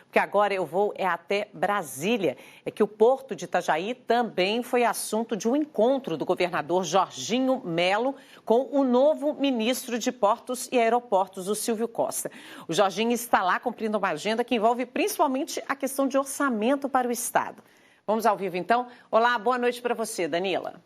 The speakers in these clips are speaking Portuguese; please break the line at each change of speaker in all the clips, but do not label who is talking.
porque agora eu vou até Brasília. É que o Porto de Itajaí também foi assunto de um encontro do governador Jorginho Melo com o novo ministro de Portos e Aeroportos, o Silvio Costa. O Jorginho está lá cumprindo uma agenda que envolve principalmente a questão de orçamento para o Estado. Vamos ao vivo, então. Olá, boa noite para você, Danila.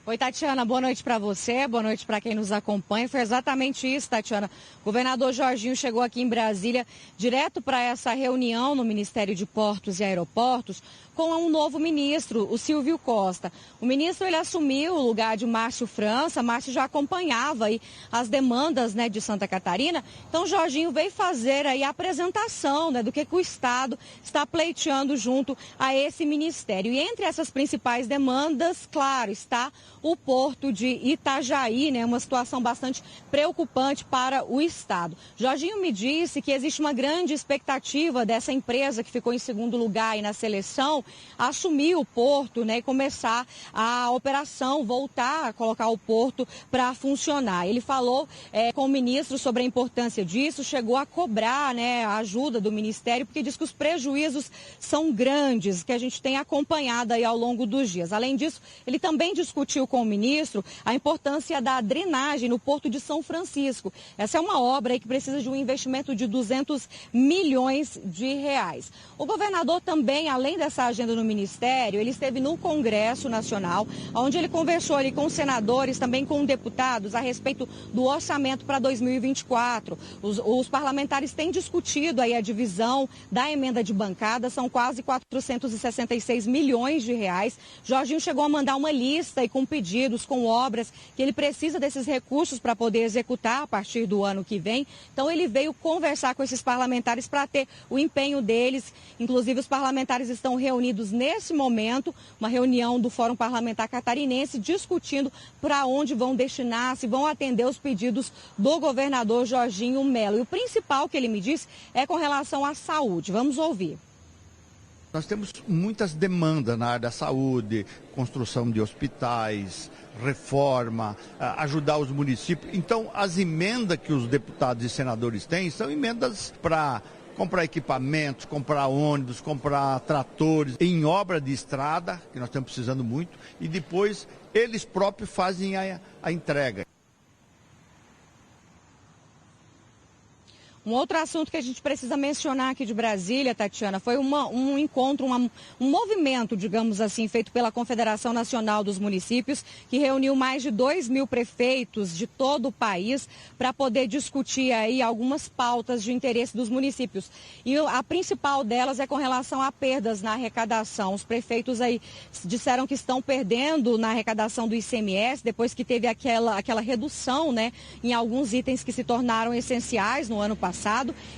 Oi, Tatiana, boa noite para você, boa noite para quem nos acompanha. Foi exatamente isso, Tatiana. O governador Jorginho chegou aqui em Brasília direto para essa reunião no Ministério de Portos e Aeroportos com um novo ministro, o Silvio Costa. O ministro ele assumiu o lugar de Márcio França. Márcio já acompanhava aí as demandas, né, de Santa Catarina. Então, o Jorginho veio fazer aí a apresentação, né, do que o Estado está pleiteando junto a esse ministério. E entre essas principais demandas, claro, está o Porto de Itajaí, né, uma situação bastante preocupante para o Estado. Jorginho me disse que existe uma grande expectativa dessa empresa que ficou em segundo lugar aí na seleção assumir o Porto, né, e começar a operação, voltar a colocar o Porto para funcionar. Ele falou com o ministro sobre a importância disso, chegou a cobrar, né, a ajuda do Ministério, porque diz que os prejuízos são grandes, que a gente tem acompanhado aí ao longo dos dias. Além disso, ele também discutiu com o ministro a importância da drenagem no Porto de São Francisco. Essa é uma obra aí que precisa de um investimento de 200 milhões de reais. O governador também, além dessa agenda no Ministério, ele esteve no Congresso Nacional, onde ele conversou ali com senadores, também com deputados, a respeito do orçamento para 2024. Os parlamentares têm discutido aí a divisão da emenda de bancada, são quase 466 milhões de reais. Jorginho chegou a mandar uma lista e com pedidos, com obras, que ele precisa desses recursos para poder executar a partir do ano que vem. Então, ele veio conversar com esses parlamentares para ter o empenho deles. Inclusive, os parlamentares estão reunidos nesse momento, uma reunião do Fórum Parlamentar Catarinense, discutindo para onde vão destinar, se vão atender os pedidos do governador Jorginho Melo. E o principal que ele me disse é com relação à saúde. Vamos ouvir.
Nós temos muitas demandas na área da saúde, construção de hospitais, reforma, ajudar os municípios. Então, as emendas que os deputados e senadores têm são emendas para comprar equipamentos, comprar ônibus, comprar tratores em obra de estrada, que nós estamos precisando muito, e depois eles próprios fazem a entrega.
Um outro assunto que a gente precisa mencionar aqui de Brasília, Tatiana, foi um encontro, um movimento, digamos assim, feito pela Confederação Nacional dos Municípios, que reuniu mais de 2.000 prefeitos de todo o país para poder discutir aí algumas pautas de interesse dos municípios. E a principal delas é com relação a perdas na arrecadação. Os prefeitos aí disseram que estão perdendo na arrecadação do ICMS, depois que teve aquela redução, né, em alguns itens que se tornaram essenciais no ano passado.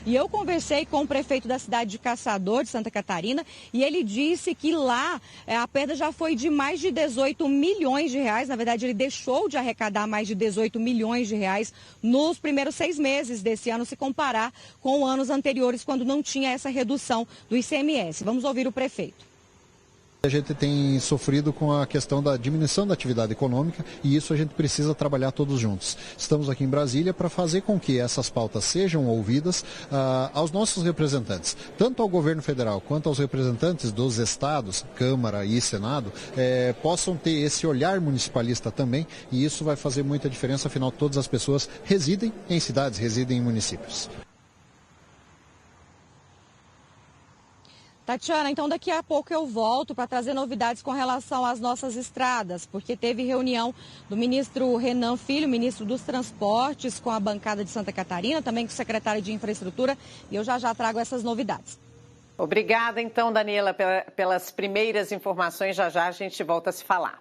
E eu conversei com o prefeito da cidade de Caçador, de Santa Catarina, e ele disse que lá a perda já foi de mais de 18 milhões de reais. Na verdade, ele deixou de arrecadar mais de 18 milhões de reais nos primeiros 6 meses desse ano, se comparar com anos anteriores, quando não tinha essa redução do ICMS. Vamos ouvir o prefeito.
A gente tem sofrido com a questão da diminuição da atividade econômica e isso a gente precisa trabalhar todos juntos. Estamos aqui em Brasília para fazer com que essas pautas sejam ouvidas aos nossos representantes, tanto ao governo federal quanto aos representantes dos estados, Câmara e Senado, possam ter esse olhar municipalista também, e isso vai fazer muita diferença, afinal todas as pessoas residem em cidades, residem em municípios.
Tatiana, então daqui a pouco eu volto para trazer novidades com relação às nossas estradas, porque teve reunião do ministro Renan Filho, ministro dos Transportes, com a bancada de Santa Catarina, também com o secretário de Infraestrutura, e eu já trago essas novidades.
Obrigada, então, Danila, pelas primeiras informações. Já a gente volta a se falar.